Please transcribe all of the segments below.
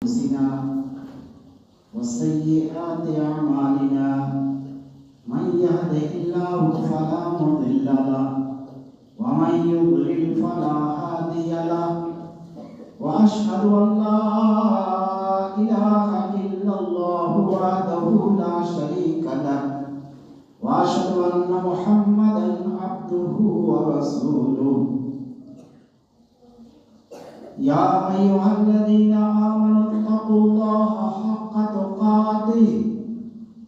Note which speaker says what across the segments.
Speaker 1: أنفسنا وسيئات أعمالنا من يهده الله فلا مضل له ومن يضلل فلا هادي له وأشهد أن لا إله إلا الله وحده لا شريك له وأشهد أن محمدا عبده ورسوله يا أيها الذين آمنوا اتقوا الله حق تقاته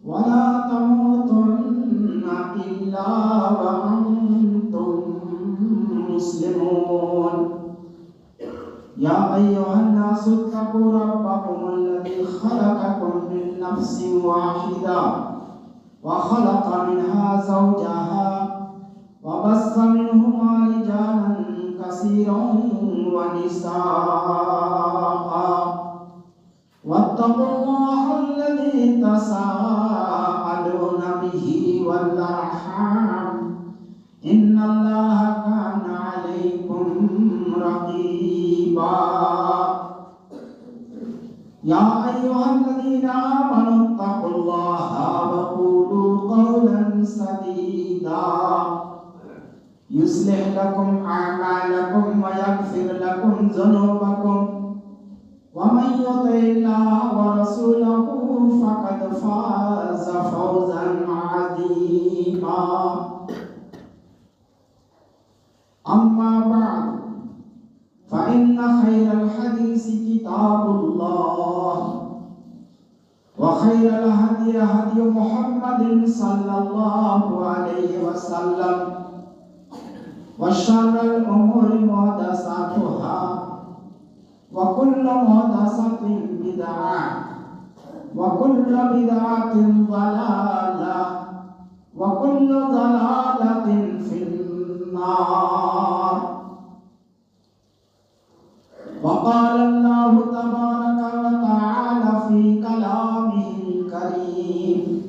Speaker 1: ولا تموتن إلا وأنتم مسلمون يا أيها الناس اتقوا ربكم الذي خلقكم من نفس واحدة وخلق منها زوجها وبث منهما رجالا كثيرا ونساء واتقوا الله الذي تساءلون به والأرحام إن الله كان عليكم رقيبا يا أيها الذين آمنوا اتقوا الله وقولوا قولا سديدا يصلح لكم أعمالكم ويغفر لكم ذنوبكم ومن يطع الله ورسوله فقد فاز فوزا عظيما أما بعد فإن خير الحديث كتاب الله وخير الهدي هدي محمد صلى الله عليه وسلم وشر الأمور محدثاتها وكل محدثة بدعة وكل بدعة ضلالة وكل ضلالة في النار وقال الله تبارك وتعالى في كلامه الكريم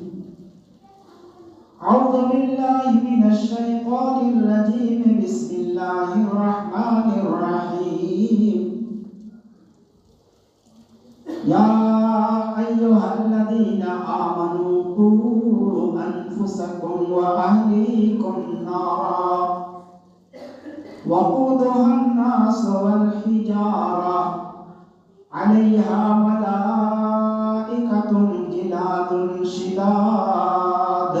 Speaker 1: أعوذ بالله من الشيطان الرجيم بسم الله الرحمن الرحيم يا أيها الذين آمنوا قوا أنفسكم وأهليكم نارا وقودها الناس والحجارة عليها ملائكة غلاظ شداد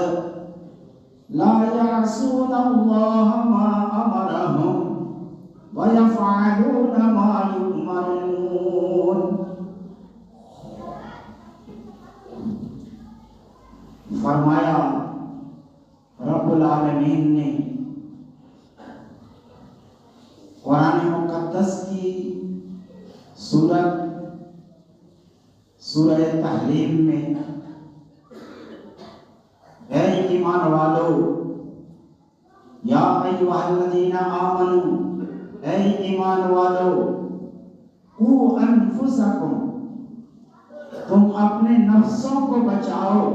Speaker 1: لا يعصون الله ما أمرهم ويفعلون ما يؤمرون فرمایا رب العالمین نے قرآن مقدس کی سورہ تحریم میں اے ایمان والو یا ایھا الذین آمنو اے ایمان والو قوا انفسکم تم اپنے نفسوں کو بچاؤ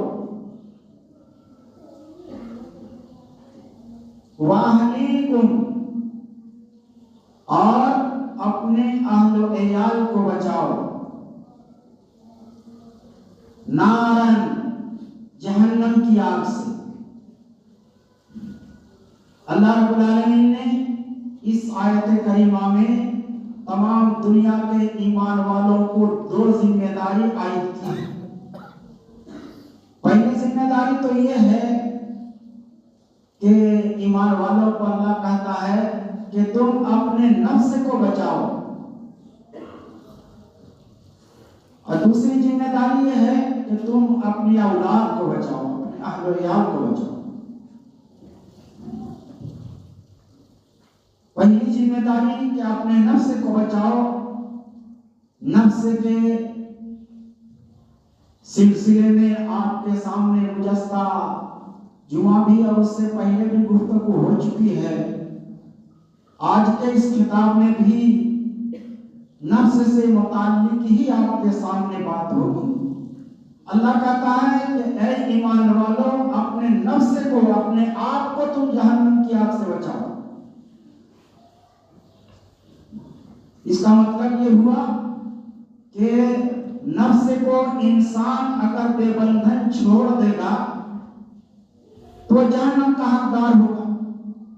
Speaker 1: وَأَهْلِيكُمْ اور اپنے اہل و عیال کو بچاؤ نارن جہنم کی آگ سے اللہ رب العالمین نے اس آیت کریمہ میں تمام دنیا کے ایمان والوں کو دو ذمہ داری عائد کی پہلی ذمہ داری تو یہ ہے کہ ایمان والوں کو اللہ کہتا ہے کہ تم اپنے نفس کو بچاؤ اور دوسری ذمہ داری یہ ہے کہ تم اپنی اولاد کو بچاؤ اپنے اہل و عیال کو بچاؤ پہلی ذمہ داری کہ اپنے نفس کو بچاؤ نفس کے سلسلے میں آپ کے سامنے گزشتہ جمعہ بھی اور اس سے پہلے بھی گفتگو ہو چکی ہے آج کے اس خطاب میں بھی نفس سے متعلق ہی آپ کے سامنے بات ہوگی اللہ کہتا ہے کہ اے ایمان والو اپنے نفس کو اپنے آپ کو تم جہنم کی آگ سے بچاؤ اس کا مطلب یہ ہوا کہ نفس کو انسان اگر بے بندھن چھوڑ دے گا تو جہنم کا حقدار ہوگا.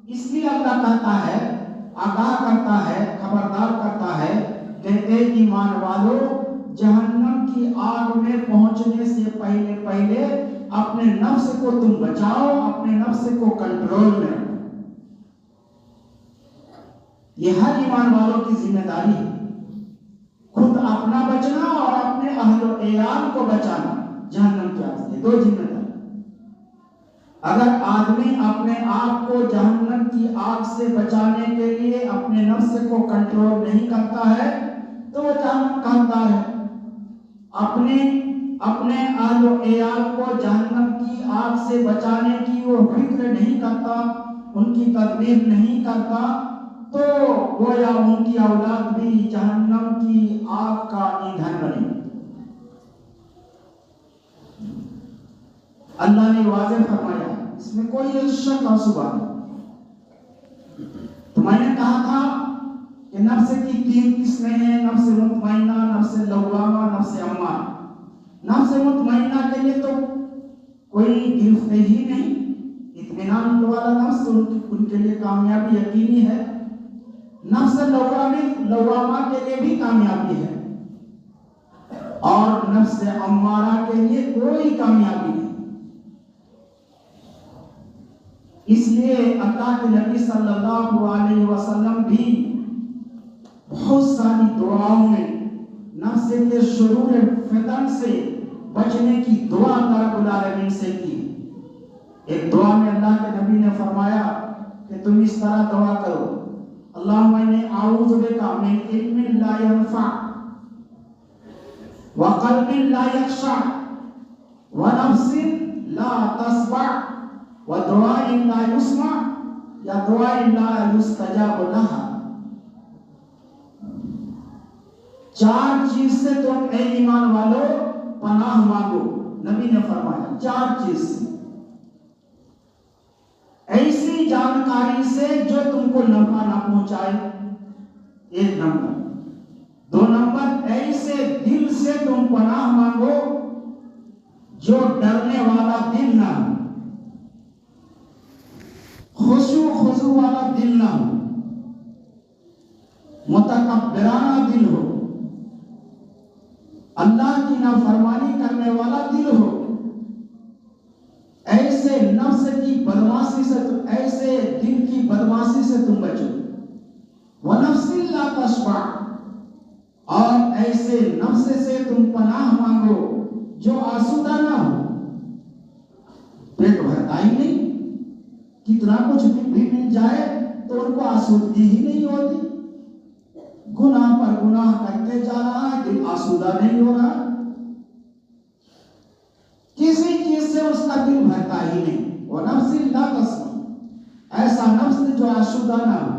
Speaker 1: اس لیے اللہ کہتا ہے، آگاہ کرتا ہے، خبردار کرتا ہے کہ اے ایمان والو، جہنم کی آگ میں پہنچنے سے پہلے اپنے نفس کو تم بچاؤ، اپنے نفس کو کنٹرول میں رکھو. یہ ہر ایمان والوں کی ذمہ داری ہے، خود اپنا بچنا اور اپنے اہل و عیال کو بچانا جہنم کی آگ سے. دو ذمہ داری. اگر آدمی اپنے آپ کو جہنم کی آگ سے بچانے کے لیے اپنے نفس کو کنٹرول نہیں کرتا ہے تو وہ جہنم کا حقدار ہے. اپنے اہل و عیال کو جہنم کی آگ سے بچانے کی وہ فکر نہیں کرتا، ان کی تدبیر نہیں کرتا، تو گویا ان کی اولاد بھی جہنم کی آگ کا ایندھن بنے. اللہ نے واضح فرمایا، اس میں کوئی شک اور شبہ نہیں. تو میں نے کہا تھا کہ نفس کی 3 قسمیں ہیں: نفس مطمئنہ، نفس لوامہ، نفس امارہ. نفس مطمئنہ کے لیے تو کوئی گرفت ہی نہیں، اطمینان والا نفس ان کے لیے کامیابی یقینی ہے. نفس لوامہ کے لیے بھی کامیابی ہے، اور نفس امارہ کے لیے کوئی کامیابی نہیں. اس لیے اللہ کے نبی صلی اللہ علیہ وسلم بھی بہت ساری دعاؤں میں نفس کے شرور فتن سے بچنے کی دعا اللہ رب العالمین سے کی. ایک دعا میں اللہ کے نبی نے فرمایا کہ تم اس طرح دعا کرو: اللہم انی اعوذ بک من علم لا ينفع وقلب لا یخشع ونفس لا تشبع ودعاء لا يسمع یا دعاء لا يستجاب لها. 4 چیز سے تم اے ایمان والو پناہ مانگو. نبی نے فرمایا 4 چیز سے. ایسی جانکاری سے جو تم کو نفع نہ پہنچائے، 1 نمبر. 2 نمبر، ایسے دل سے تم پناہ مانگو جو ڈرنے والا دل نہ ہو، خضوع والا دل نہ ہو، متکبرانہ دل ہو، اللہ کی نافرمانی کرنے والا دل ہو. ایسے نفس کی بدماشی سے، ایسے دل کی بدماشی سے تم بچو. وَنَفْسٍ لَا تَشْبَعْ، اور ایسے نفس سے تم پناہ مانگو جو آسودہ نہ ہو، پیٹ بھرتا ہی نہیں. کتنا کچھ بھی مل جائے تو ان کو آسودگی ہی نہیں ہوتی. گناہ پر گناہ کرتے جا رہا ہے، دل آسودہ نہیں ہو رہا. کسی چیز سے اس کا دل بھرتا ہی نہیں. وہ نفس لا تسمع، ایسا نفس جو آسودہ نہ ہو.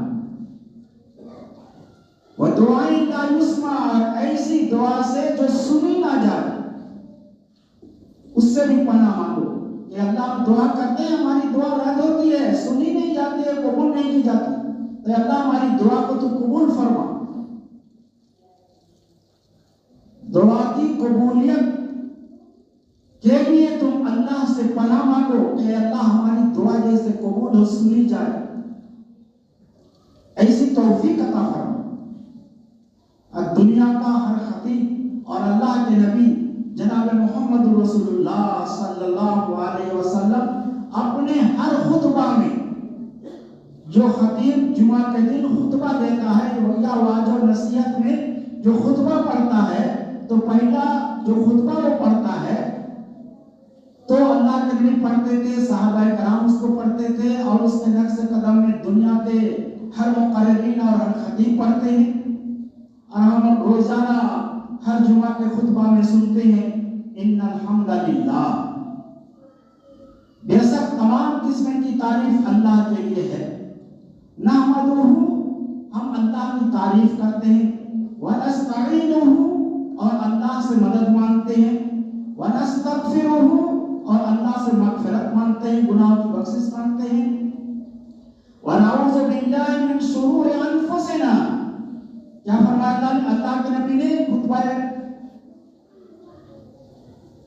Speaker 1: وہ دعائیں لا یسمع، اور ایسی دعا سے جو سنی نہ جائے، اس سے بھی پناہ مانگو. کہ اللہ ہم دعا کرتے ہیں، ہماری دعا رد ہوتی ہے، سنی نہیں جاتی ہے، قبول نہیں کی جاتی. تو اللہ ہماری دعا کو تو قبول فرما. دعا کی قبولیت کے لیے تم اللہ سے پناہ مانگو کہ اللہ ہماری دعا جیسے قبول ہو، سنی جائے، ایسی توفیق عطا فرما. اور دنیا کا ہر خطیب اور اللہ کے نبی جناب محمد رسول اللہ صلی اللہ علیہ وسلم اپنے ہر خطبہ میں، جو خطیب جمعہ کے دن خطبہ دیتا ہے یا واعظ و نصیحت میں جو خطبہ پڑھتا ہے، تو پہلا جو خطبہ وہ پڑھتا ہے تو اللہ کے نبی پڑھتے تھے، صحابہ کرام اس کو پڑھتے تھے، اور اس کے نقش قدم میں دنیا کے ہر مقررین اور ہر خطیب پڑھتے ہیں. اور ہم روزانہ ہر جمعہ کے خطبہ میں سنتے ہیں ان الحمد للہ. بے شک تمام قسم کی تعریف اللہ کے لیے ہے. نحمدہ، ہم اللہ کی تعریف کرتے ہیں. ونستعینہ، اور اللہ سے مدد مانگتے ہیں. ونستغفرہ، اور اللہ سے مغفرت مانگتے ہیں، گناہوں کی بخشش مانگتے ہیں. ونعوذ باللہ من شرور انفسنا. کیا فرمایا اللہ کے نبی نے خطبہ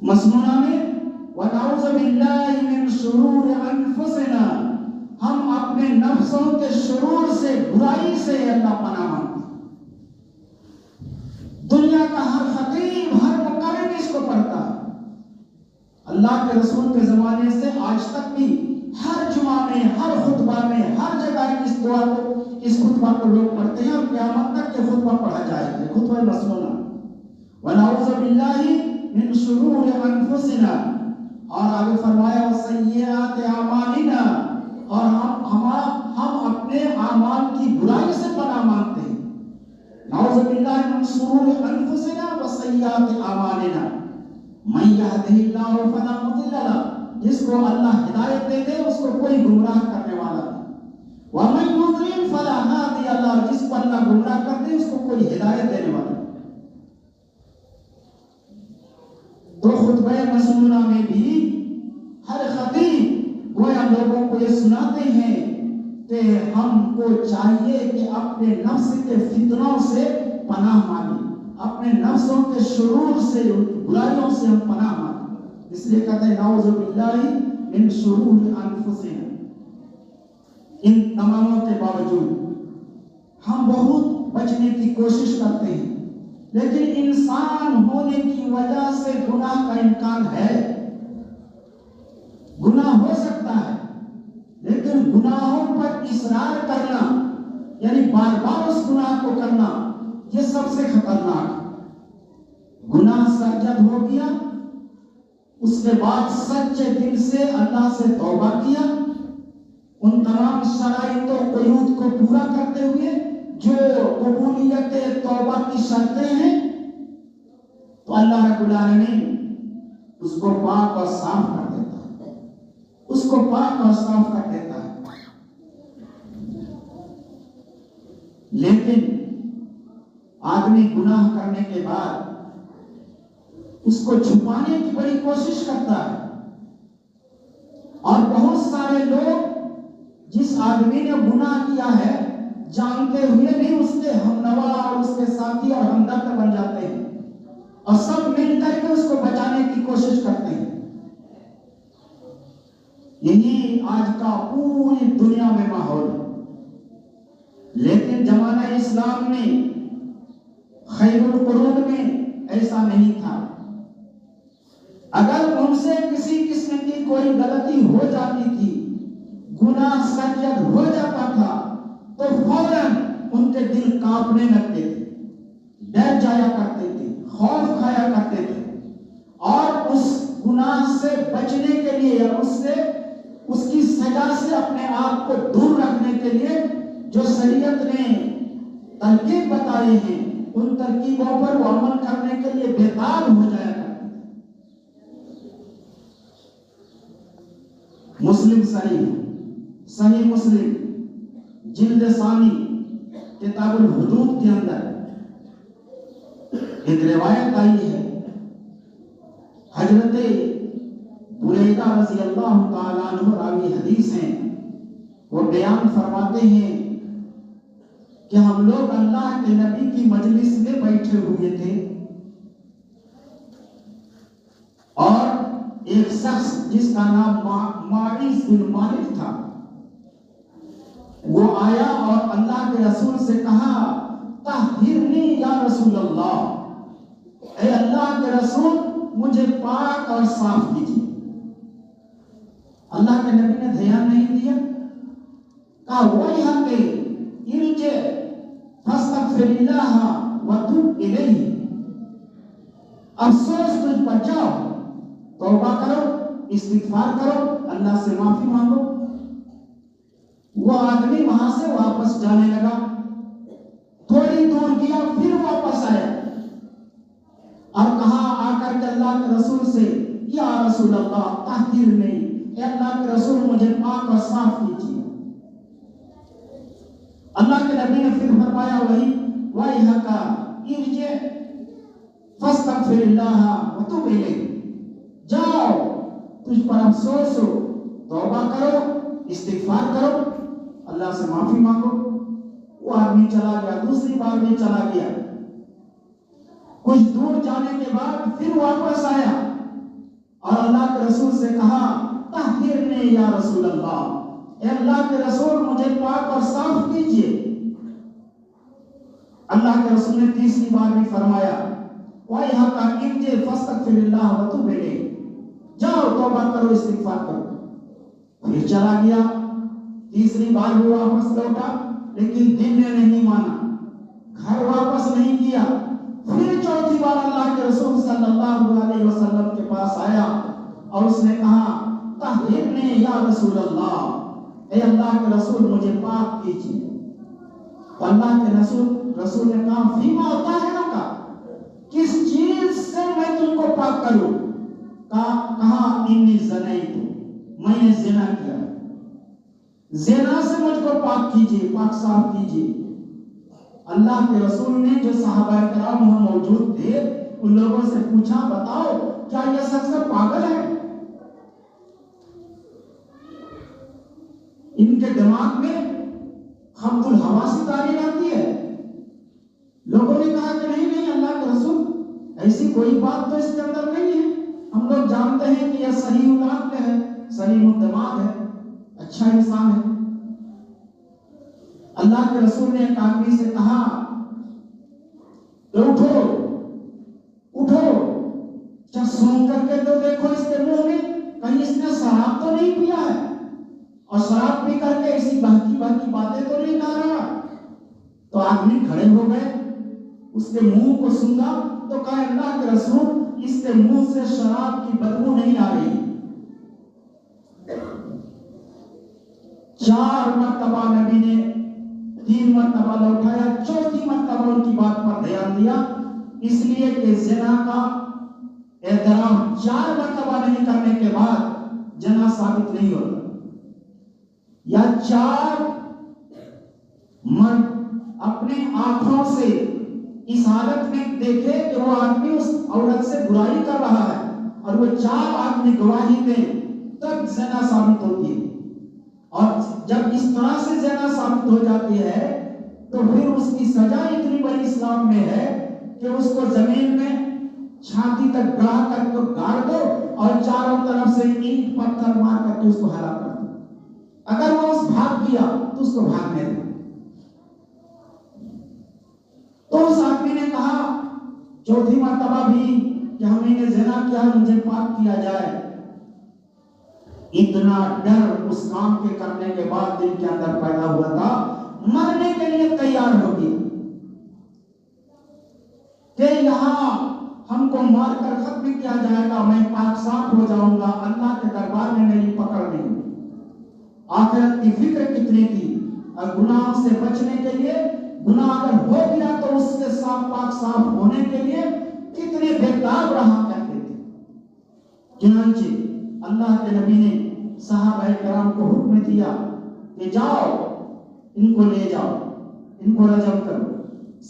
Speaker 1: مسنونہ میں وَنَعُوذُ بِاللَّهِ مِن شُرُورِ أَنفُسِنَا، ہم اپنے نفسوں کے شرور سے، برائی سے اللہ پناہ مانگتے ہیں۔ دنیا کا ہر خطیب، ہر مقرر اس کو پڑھتا ہے۔ اللہ کے رسول کے زمانے سے آج تک بھی ہر جمعہ میں، ہر خطبہ میں، ہر جگہ اس دعا کو، اس خطبہ کو لوگ پڑھتے ہیں، اور قیامت تک یہ خطبہ پڑھا جائے گا، خطبہ مسنونہ۔ وَنَعُوذُ بِاللَّهِ مِن شُرُورِ أَنفُسِنَا، اور آگے فرمایا وَسَيِّئَاتِ أَعْمَالِنَا، اور ہم اپنے اعمال کی برائی سے پناہ مانگتے ہیں۔ نعوذ باللہ من شرور انفسنا وسیئات اعمالنا، من یہدہ اللہ فلا مضل لہ، جس کو اللہ ہدایت دے دے اس کو کوئی گمراہ کرنے والا نہیں، ومن یضلل فلا ہادی لہ، جس کو اللہ گمراہ کر دے اس کو کوئی ہدایت دینے والا نہیں۔ تو خطبہ مسنونہ میں بھی ہر خطیب گویا لوگوں کو یہ سناتے ہیں کہ ہم کو چاہیے کہ اپنے نفس کے فتنوں سے پناہ مانگیں، اپنے نفسوں کے شرور سے، برائیوں سے ہم پناہ مانگیں۔ اس لیے کہتے ہیں نعوذ باللہ من شرور انفسنا۔ ان تماموں کے باوجود ہم بہت بچنے کی کوشش کرتے ہیں، لیکن انسان ہونے کی وجہ سے گناہ کا امکان ہے، گناہ ہو سکتا ہے، لیکن گناہوں پر اصرار کرنا، یعنی بار بار اس گناہ کو کرنا، یہ سب سے خطرناک ہے۔ گناہ سرزد ہو گیا، اس کے بعد سچے دل سے اللہ سے توبہ کیا، ان تمام شرائط و قیود کو پورا کرتے ہوئے جو قبولیت توبہ کی شرطیں ہیں، تو اللہ رب العالمین اس کو پاک اور صاف کر دیتا ہے، اس کو پاک اور صاف کر دیتا ہے۔ لیکن آدمی گناہ کرنے کے بعد اس کو چھپانے کی بڑی کوشش کرتا ہے، اور بہت سارے لوگ جس آدمی نے گناہ کیا ہے جانتے ہوئے بھی اس کے ہمنوا اور اس کے ساتھی اور ہمدرد بن جاتے ہیں، اور سب مل کر کے اس کو بچانے کی کوشش کرتے ہیں۔ یہی آج کا پوری دنیا میں ماحول ہے۔ لیکن زمانہ اسلام میں، خیر القرون میں ایسا نہیں تھا۔ اگر ان سے کسی قسم کی کوئی غلطی ہو جاتی تھی، گناہ سرزد ہو جاتا تھا، تو فوراً ان کے دل کانپنے لگتے تھے، ڈر جایا کرتے تھے، خوف کھایا کرتے تھے، اور اس گناہ سے بچنے کے لیے یا اس کی سزا سے اپنے آپ کو دور رکھنے کے لیے جو شریعت نے ترکیب بتائی ہیں، ان ترکیبوں پر وہ عمل کرنے کے لیے بےتاب ہو جایا کرتے تھے۔ مسلم صحیح مسلم جلد ثانی کتاب الحدود کے اندر ایک روایت آئی ہے، حضرت بریدہ رضی اللہ تعالیٰ عنہ راوی حدیث ہیں، وہ بیان فرماتے ہیں کہ ہم لوگ اللہ کے نبی کی مجلس میں بیٹھے ہوئے تھے، اور ایک شخص جس کا نام معیذ بن مالک تھا، وہ آیا اور اللہ کے رسول سے کہا طہرنی یا رسول اللہ، اے اللہ کے رسول مجھے پاک اور صاف کیجیے۔ اللہ کے نبی نے دھیان نہیں دیا، کہا وَيْحَكَ ارْجِعْ فَاسْتَغْفِرِ اللَّهَ وَتُوبْ إِلَيْهِ، افسوس تجھ پر، جاؤ توبہ کرو، استغفار کرو، اللہ سے معافی مانگو۔ وہ آدمی وہاں سے واپس جانے لگا، تھوڑی دور گیا، پھر واپس آیا اور کہا آ کر کے اللہ کے رسول سے یا رسول اللہ طہرنی، اے اللہ کے رسول مجھے پاک اور صاف کیجیے۔ اللہ کے نبی نے پھر فرمایا وَيْحَكَ ارْجِعْ فَاسْتَغْفِرِ اللَّهَ وَتُوبْ إِلَيْهِ، جاؤ تجھ پر افسوس ہو، توبہ کرو، استغفار کرو، اللہ سے معافی مانگو۔ وہ آدمی چلا گیا، دوسری بار بھی چلا گیا، کچھ دور جانے کے بعد پھر واپس آیا اور اللہ کے رسول سے کہا طہرنی یا رسول اللہ، اے اللہ کے رسول مجھے پاک اور صاف کیجئے۔ اللہ کے رسول نے تیسری بار بھی فرمایا وَإِحَقَ ارْجِعْ فَاسْتَغْفِرِ اللَّهَ وَتُوبْ إِلَيْهِ، جاؤ توبہ کرو استغفار کرو۔ پھر چلا گیا، تیسری بار وہ واپس لوٹا لیکن دل نے نہیں مانا، گھر واپس نہیں کیا۔ پھر چوتھی بار اللہ کے رسول صلی اللہ علیہ وسلم کے پاس آیا اور اس نے کہا طہرنی یا رسول اللہ، اے اللہ کے رسول مجھے پاک کیجیے۔ تو اللہ کے رسول نے کہا فیما طاہرک، کس چیز سے میں تم کو پاک کروں؟ کہا انی زنیت، میں نے زنا کیا، زنا سے مجھ کو پاک کیجیے، پاک صاف کیجیے۔ اللہ کے رسول نے جو صحابہ کرام وہاں موجود تھے ان لوگوں سے پوچھا بتاؤ کیا یہ شخص پاگل ہے؟ ان کے دماغ میں خبط الہوا سی تعلیم آتی ہے۔ لوگوں نے کہا کہ نہیں اللہ کے رسول ایسی کوئی بات تو اس کے اندر نہیں ہے، ہم لوگ جانتے ہیں کہ یہ صحیح العقل ہے، سلیم الدماغ ہے، اچھا انسان ہے۔ اللہ کے رسول نے ایک آدمی سے کہا کہ اٹھو کیا سون کر کے تو دیکھو اس کے منہ میں کہیں اس نے شراب تو نہیں پیا ہے، اور شراب پی کر کے ایسی بہکی باتیں تو نہیں کہہ رہا۔ تو آدمی کھڑے ہو گئے، اس کے منہ کو سونگا تو کہا اللہ کے رسول اس کے منہ سے شراب کی بدبو نہیں آ رہی۔ 4 مرتبہ نبی نے 3 مرتبہ لوٹایا، چوتھی مرتبہ ان کی بات پر دھیان دیا، اس لیے کہ زنا کا اعتراف 4 مرتبہ نہیں کرنے کے بعد زنا ثابت نہیں ہوتا، یا 4 مرد اپنے آنکھوں سے اس حالت میں دیکھے کہ وہ آدمی اس عورت سے برائی کر رہا ہے اور وہ 4 آدمی گواہی دیں تب زنا ثابت ہوتی ہے۔ اور جب اس طرح سے زنا ثابت ہو جاتی ہے تو پھر اس کی سزا اتنی بڑی اسلام میں ہے کہ اس کو زمین میں چھاتی تک گڑا کر کے گاڑ دو اور چاروں طرف سے اینٹ پتھر مار کر کے اس کو ہلاک کر دو۔ اگر وہ اس بھاگ گیا تو اس کو بھاگنے دو۔ تو اس آدمی نے کہا چوتھی مرتبہ بھی کہ ہم نے زنا کیا، مجھے پاک کیا جائے۔ اتنا ڈر اس کام کے کرنے کے بعد دل کے اندر پیدا ہوا تھا، مرنے کے لیے تیار ہو گیا کہ یہاں ہم کو مار کر ختم کیا جائے گا، میں پاک صاف ہو جاؤں گا، اللہ کے دربار میں میری پکڑ نہیں ہوگی۔ آخرت کی فکر کتنی تھی، اور گناہوں سے بچنے کے لیے، گناہ اگر ہو گیا تو اس کے ساتھ پاک صاف ہونے کے لیے کتنے بےتاب رہا کرتے تھے۔ چنانچہ اللہ کے نبی نے صحابہ کرام کو حکم دیا کہ جاؤ ان کو لے جاؤ، ان کو رجم کرو۔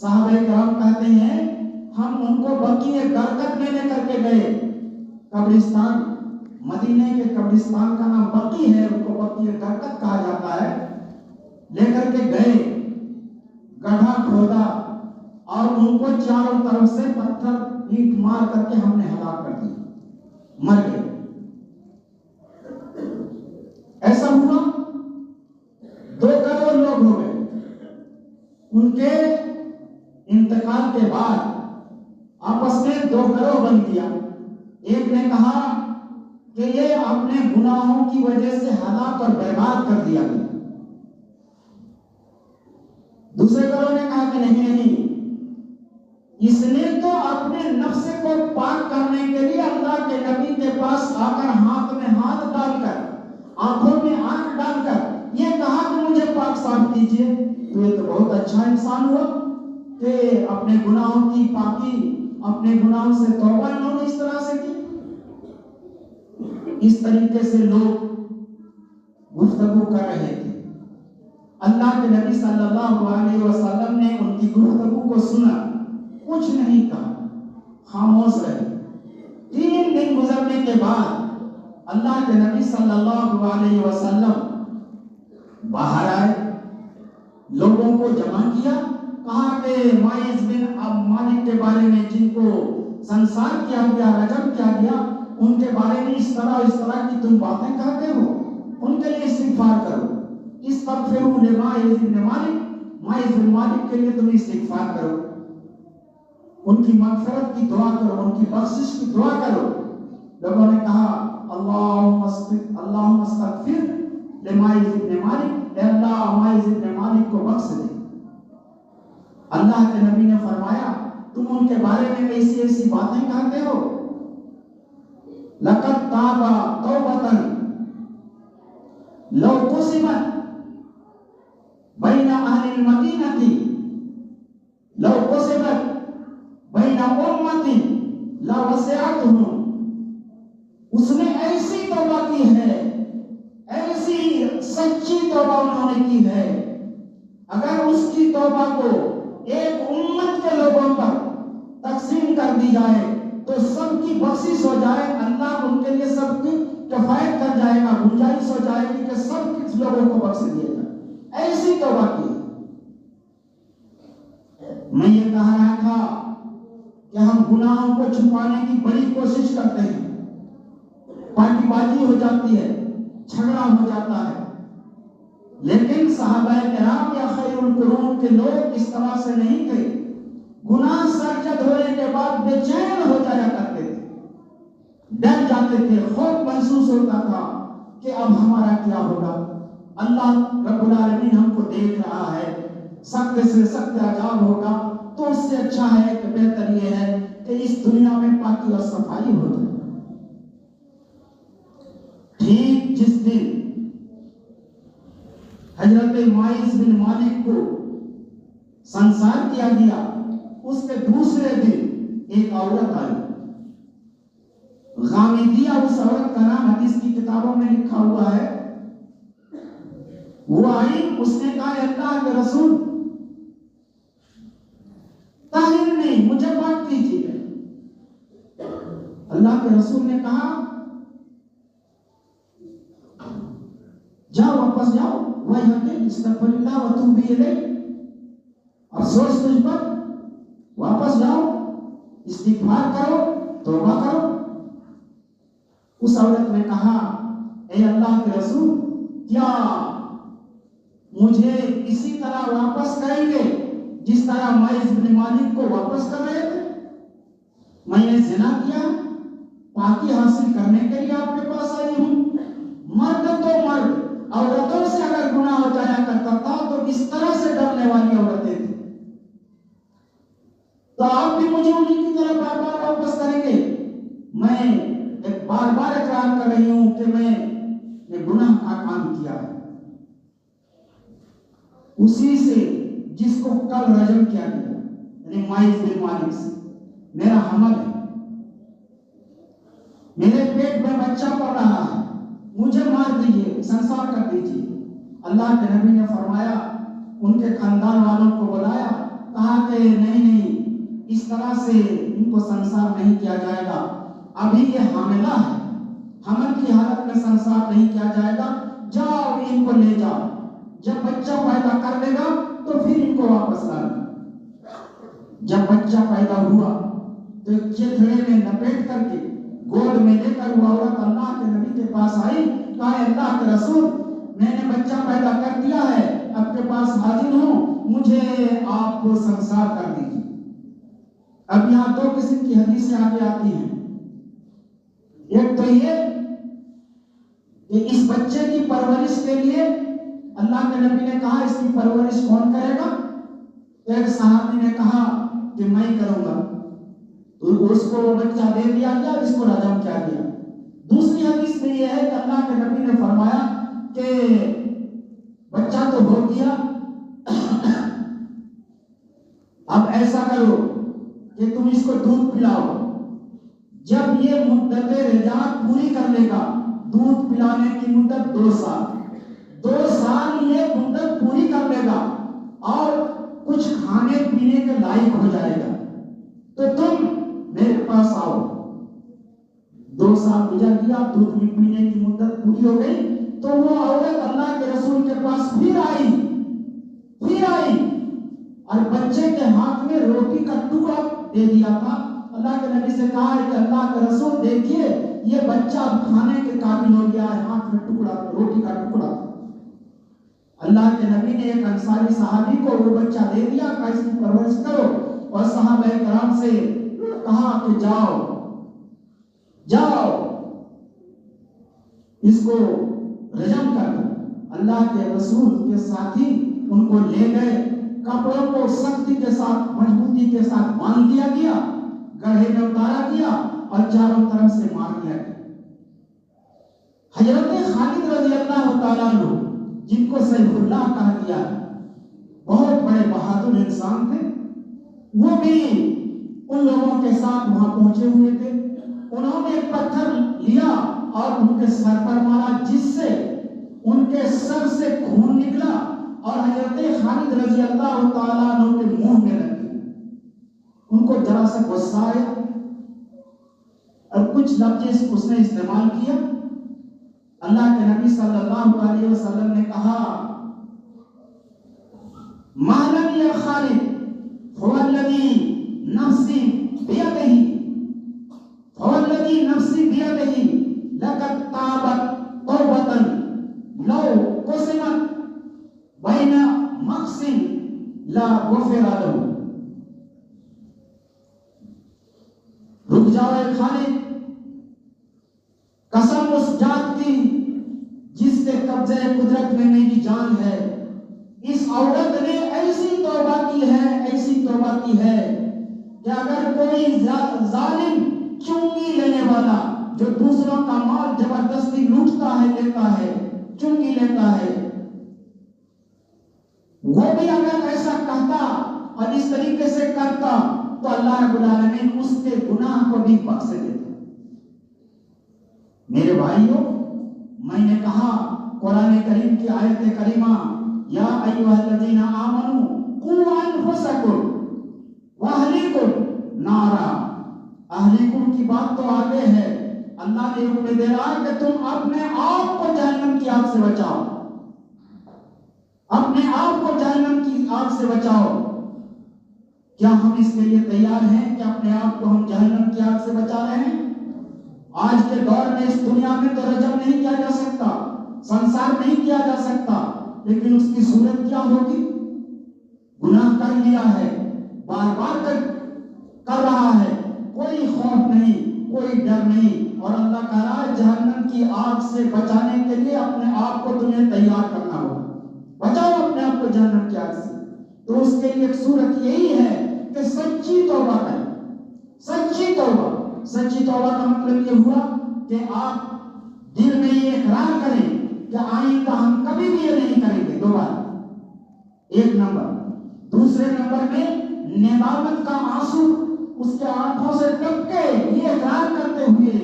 Speaker 1: صحابہ کرام کہتے ہیں ہم ان کو بقیع غرقد میں لے کر کے گئے، قبرستان، مدینے کے قبرستان کا نام بقیع ہے، ان کو بقیع غرقد کہا جاتا ہے، لے کر کے گئے، گڑھا کھودا اور ان کو چاروں طرف سے پتھر اینٹ مار کر کے ہم نے ہلاک کر دیا، مر گئے۔ ایسا ہوا 2 کروڑ لوگ ہو گئے۔ ان کے انتقال کے بعد آپس میں 2 گروہ بن گیا۔ ایک نے کہا کہ یہ اپنے گناہوں کی وجہ سے ہلاک اور برباد کر دیا گیا۔ دوسرے گروہ نے کہا کہ نہیں، اس نے تو اپنے نفس کو پاک کرنے کے لیے اللہ کے نبی کے پاس آ کر ہاتھ میں ہاتھ ڈال کر، آنکھوں میں آنکھ ڈال کر یہ کہا کہ مجھے پاک صاف کیجیے، تو یہ تو بہت اچھا انسان ہوا کہ اپنے گناہوں کی پاکی، اپنے گناہوں سے توبہ انہوں نے اس طرح سے کی۔ اس طریقے سے لوگ گفتگو کر رہے تھے۔ اللہ کے نبی صلی اللہ علیہ وسلم نے ان کی گفتگو کو سنا، کچھ نہیں کہا، خاموش رہے۔ 3 دن گزرنے کے بعد اللہ کے نبی صلی اللہ علیہ وسلم باہر آئے، لوگوں کو جمع کیا، کہا کہ ماعز بن مالک کے بارے میں جن کو سنسار کیا گیا، رجم کیا گیا، ان کے بارے میں اس طرح کی تم باتیں کہتے ہو، ان کے لیے استغفار کرو۔ استغفروا لماعز بن مالک، ماعز بن مالک کے لیے تم استغفار کرو، ان کی مغفرت کی دعا کرو، ان کی بخشش کی دعا کرو۔ لوگوں نے کہا اللہم استغفر لماعز بن مالک، اے اللہ ماعز بن مالک کو بخش دے۔ اللہ کے نبی نے فرمایا تم ان کے بارے میں ایسی ایسی باتیں کہتے ہو، لقد تاب توبۃ لو قسمت بین اہل المدینہ لو قسمت بین امت لوسعتہم، اس نے ایسی توبہ کی ہے، ایسی سچی توبہ انہوں نے کی ہے، اگر اس کی توبہ کو ایک امت کے لوگوں پر تقسیم کر دی جائے تو سب کی بخشش ہو جائے، اللہ ان کے لیے سب کی کفایت کر جائے گا، گنجائش ہو جائے گی کہ سب کس لوگوں کو بخش دیا جائے۔ ایسی توبہ کی۔ میں یہ کہہ رہا تھا کہ ہم گناہوں کو چھپانے کی بڑی کوشش کرتے ہیں، پارٹی بازی ہو جاتی ہے، جھگڑا ہو جاتا ہے، لیکن صحابہ کرام یا خیر القرون کے لوگ اس طرح سے نہیں تھے۔ گناہ سرزد ہونے کے بعد بے چین ہو جایا کرتے تھے، ڈر جاتے تھے، خوف محسوس ہوتا تھا کہ اب ہمارا کیا ہوگا، اللہ رب العالمین ہم کو دیکھ رہا ہے، سخت سے سخت عذاب ہوگا، تو اس سے اچھا ہے کہ بہتر یہ ہے کہ اس دنیا میں پاکی اور صفائی ہو جائے۔ ٹھیک جس دن حضرت ماعز بن مالک کو سنسار کیا گیا، اس کے دوسرے دن ایک عورت آئی، غامدیہ اس عورت کا نام حدیث کی کتابوں میں لکھا ہوا ہے۔ وہ آئی، اس نے کہا اللہ کے رسول طاہر نہیں، مجھے پاک کیجیے۔ اللہ کے رسول نے کہا جاؤ، واپس جاؤ، استغفر اللہ وتوبی الیہ، افسوس تجھ پر، واپس جاؤ، استغفار کرو، توبہ کرو۔ اس عورت نے کہا اے اللہ کے رسول، کیا مجھے اسی طرح واپس کریں گے جس طرح ماعز بن مالک کو واپس کر رہے تھے؟ میں نے زنا کیا، پاکی حاصل کرنے کے لیے آپ کے پاس آئی ہوں۔ مرد تو مرد، عورتوں سے اگر گناہ ہو جایا کرتا تھا تو اس طرح سے ڈرنے والی عورتیں تھیں، تو آپ بھی مجھے انہی کی طرح بار بار واپس کریں گے؟ میں ایک بار بار اقرار کر رہی ہوں کہ میں نے گناہ کا کام کیا ہے، اسی سے جس کو کل رجم کیا گیا، یعنی ماعز بن مالک سے میرا حمل ہے، میرے پیٹ میں بچہ پڑ رہا ہے، مجھے مار دیجئے، سنسار کر دیجئے۔ اللہ کے نبی نے فرمایا، ان کے خاندان والوں کو بلایا، کہا کہ نہیں، اس طرح سے ان کو سنسار نہیں کیا جائے گا، ابھی یہ حاملہ ہے، حمل کی حالت میں سنسار نہیں کیا جائے گا، جاؤ ان کو لے جاؤ، جب بچہ پیدا کر لے گا تو پھر ان کو واپس لانا۔ جب بچہ پیدا ہوا تو ایک چتھڑے میں لپیٹ کر کے گود میں لے کر وہ عورت اللہ کے نبی کے پاس آئی، کہا اللہ کے رسول میں نے بچہ پیدا کر دیا ہے، آپ کے پاس حاضر ہوں، مجھے آپ سنسار کر دیجیے۔ اب یہاں دو قسم کی حدیثیں آگے آتی ہیں، ایک تو یہ کہ اس بچے کی پرورش کے لیے اللہ کے نبی نے کہا اس کی پرورش کون کرے گا؟ ایک صحابی نے کہا کہ میں کروں گا، تو اس کو وہ بچہ دے دیا گیا، اس کو رجم کیا گیا۔ دوسری حدیث میں یہ ہے کہ اللہ کے نبی نے فرمایا کہ بچہ تو ہو گیا، اب ایسا کرو کہ تم اس کو دودھ پلاؤ، جب یہ مدت رضاعت پوری کر لے گا، دودھ پلانے کی مدت 2 سال، 2 سال یہ مدت پوری کر لے گا اور کچھ کھانے پینے کے لائق ہو جائے گا تو تم میرے پاس آؤ۔ 2 سال گزر گیا، دودھ پینے کی مدت پوری ہو گئی، تو وہ عورت اللہ کے رسول کے پاس پھر آئی اور بچے کے ہاتھ میں روٹی کا ٹکڑا دے دیا تھا۔ اللہ کے نبی سے کہا ہے کہ اللہ کے رسول دیکھیے یہ بچہ اب کھانے کے قابل ہو گیا ہے، ہاتھ میں ٹکڑا روٹی کا ٹکڑا۔ اللہ کے نبی نے ایک انصاری صحابی کو وہ بچہ دے دیا کہ اس کی پرورش کرو، اور صحابہ کرام سے کہا کہ جاؤ اس کو رجم کر دو۔ اللہ کے رسول کے ساتھی ان کو لے گئے، کپڑوں کو سختی کے ساتھ مضبوطی کے ساتھ باندھ دیا گیا، گڑھے میں اتارا گیا اور چاروں طرف سے مار دیا گیا۔ حضرت خالد رضی اللہ تعالیٰ عنہ جن کو سیف اللہ کہا گیا ہے، بہت بڑے بہادر انسان تھے، وہ بھی ان لوگوں کے ساتھ وہاں پہنچے ہوئے تھے۔ انہوں نے ایک پتھر لیا اور ان کے سر پر مارا، جس سے ان کے سر سے خون نکلا اور حضرت خالد رضی اللہ تعالیٰ عنہ کے منہ میں لگ گئی۔ ان کو ذرا سا غصہ آیا اور کچھ لفظ اس نے استعمال کیا۔ اللہ کے نبی صلی اللہ علیہ وسلم نے کہا مَعْلَمْ يَا خَالِدْ فَوَالَّذِي نَفْسِي بِيَدِهِ لَقَدْ تَابَتْ تَوْبَةً لَوْ قُسِمَتْ بَيْنَ مَقْسٍ لَا غُفِرَ لَهُ۔ رک جاؤ اے خالد، قسم اس ذات کی جس کے قبضے قدرت میں میری جان ہے، اس عورت نے ایسی توبہ کی ہے کہ اگر کوئی ظالم چنگی لینے والا جو دوسروں کا مال زبردستی لوٹتا ہے، لیتا ہے، چنگی لیتا ہے، وہ بھی اگر ایسا کہتا اور اس طریقے سے کرتا تو اللہ رب العالمین اس کے گناہ کو بھی بخش دیتا۔ میرے بھائیوں، میں نے کہا قرآن کریم کی آیت کریمہ یا ایھا الذین آمنوا قوا انفسکم واہلیکم نارا، اہلیکم کی بات تو آگے ہے۔ اللہ نے حکم دے رہا ہے کہ تم اپنے آپ کو جہنم کی آگ سے بچاؤ، اپنے آپ کو جہنم کی آگ سے بچاؤ۔ کیا ہم اس کے لیے تیار ہیں کہ اپنے آپ کو ہم جہنم کی آگ سے بچا رہے ہیں؟ آج کے دور میں اس دنیا میں تو رجم نہیں کیا جا سکتا، سنسار نہیں کیا جا سکتا، لیکن اس کی صورت کیا ہوگی؟ گناہ کر لیا ہے، بار بار کر رہا ہے، کوئی خوف نہیں، کوئی ڈر نہیں، اور اللہ کہہ رہا ہے جہنم کی آگ سے بچانے کے لیے اپنے آپ کو تمہیں تیار کرنا ہوگا۔ بچاؤ اپنے آپ کو جہنم کی آگ سے۔ تو اس کے لیے ایک صورت یہی ہے کہ سچی توبہ کریں۔ سچی توبہ کا مطلب یہ ہوا کہ آپ دل میں یہ اقرار کریں کہ آئندہ ہم کبھی بھی یہ نہیں کریں گے دوبارہ، ایک نمبر۔ دوسرے نمبر میں ندامت کا آنسو اس کے آنکھوں سے ٹپکے، یہ اقرار کرتے ہوئے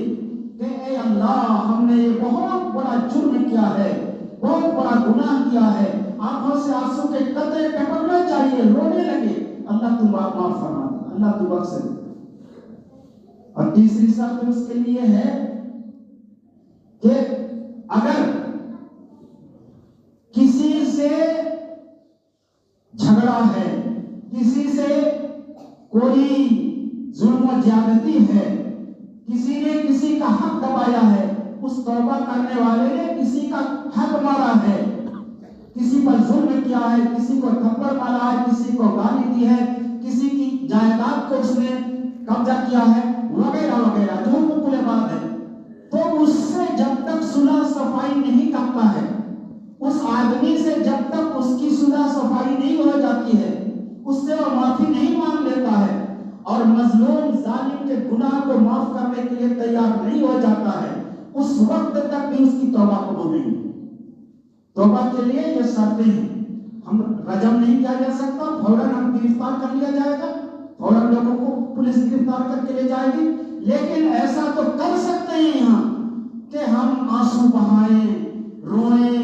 Speaker 1: کہ اے اللہ ہم نے یہ بہت بڑا جرم کیا ہے، بہت بڑا گناہ کیا ہے۔ آنکھوں سے آنسو کے قطرے ٹپکنا چاہیے، رونے لگے، اللہ تم معاف فرما دے، اللہ تو بخش دے۔ اور تیسری شرط اس کے لیے ہے کہ اگر کسی سے جھگڑا ہے، کسی سے کوئی ظلم و زیادتی ہے، کسی نے کسی کا حق دبایا ہے، اس توبہ کرنے والے نے کسی کا حق مارا ہے، کسی پر ظلم کیا ہے، کسی کو تھپڑ مارا ہے، کسی کو گالی دی ہے، کسی کی جائیداد کو اس نے قبضہ کیا ہے، وغیرہ وغیرہ جو حقوق العباد ہے، تو اس سے جب تک صلح صفائی نہیں کرتا ہے، اس آدمی سے جب تک اس کی صلح صفائی نہیں ہو جاتی ہے، اس سے وہ معافی نہیں مانگ لیتا ہے اور مظلوم ظالم کے گناہ کو معاف کرنے کے لیے تیار نہیں ہو جاتا ہے، اس وقت تک بھی اس کی توبہ قبول نہیں ہے۔ توبہ کے لیے یہ شرطیں ہیں۔ ہم رجم نہیں کیا جا سکتا، فوراً ہم گرفتار کر لیا جائے گا، فوراً لوگوں کو پولیس گرفتار کر کے لے جائے گی، لیکن ایسا تو کر سکتے ہیں یہاں کہ ہم آنسو بہائیں، روئیں،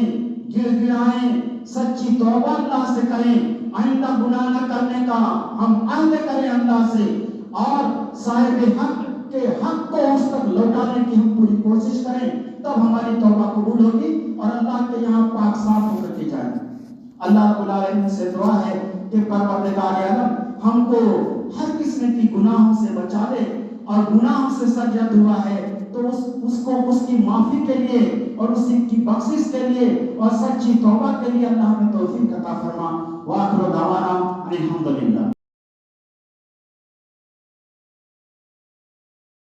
Speaker 1: گر گرائیں، سچی توبہ اللہ سے کریں، آئندہ گناہ نہ کرنے کا ہم عہد کریں اللہ سے، اور صاحب حق کے حق کو اس تک لوٹانے کی ہم پوری کوشش کریں، تب ہماری توبہ قبول ہوگی اور اللہ کے یہاں پاک صاف ہو کر کے جائیں۔ اللہ رب العالمین سے دعا ہے کہ پروردگار عالم ہم کو ہر قسم کی گناہوں سے بچا لے، اور گناہ ہم سے سرزد ہوا ہے تو اس کو اس کی معافی کے لیے اور اس کی بخشش کے لیے اور سچی توبہ کے لیے اللہ ہمیں توفیق عطا فرما۔ وآخر دعوانا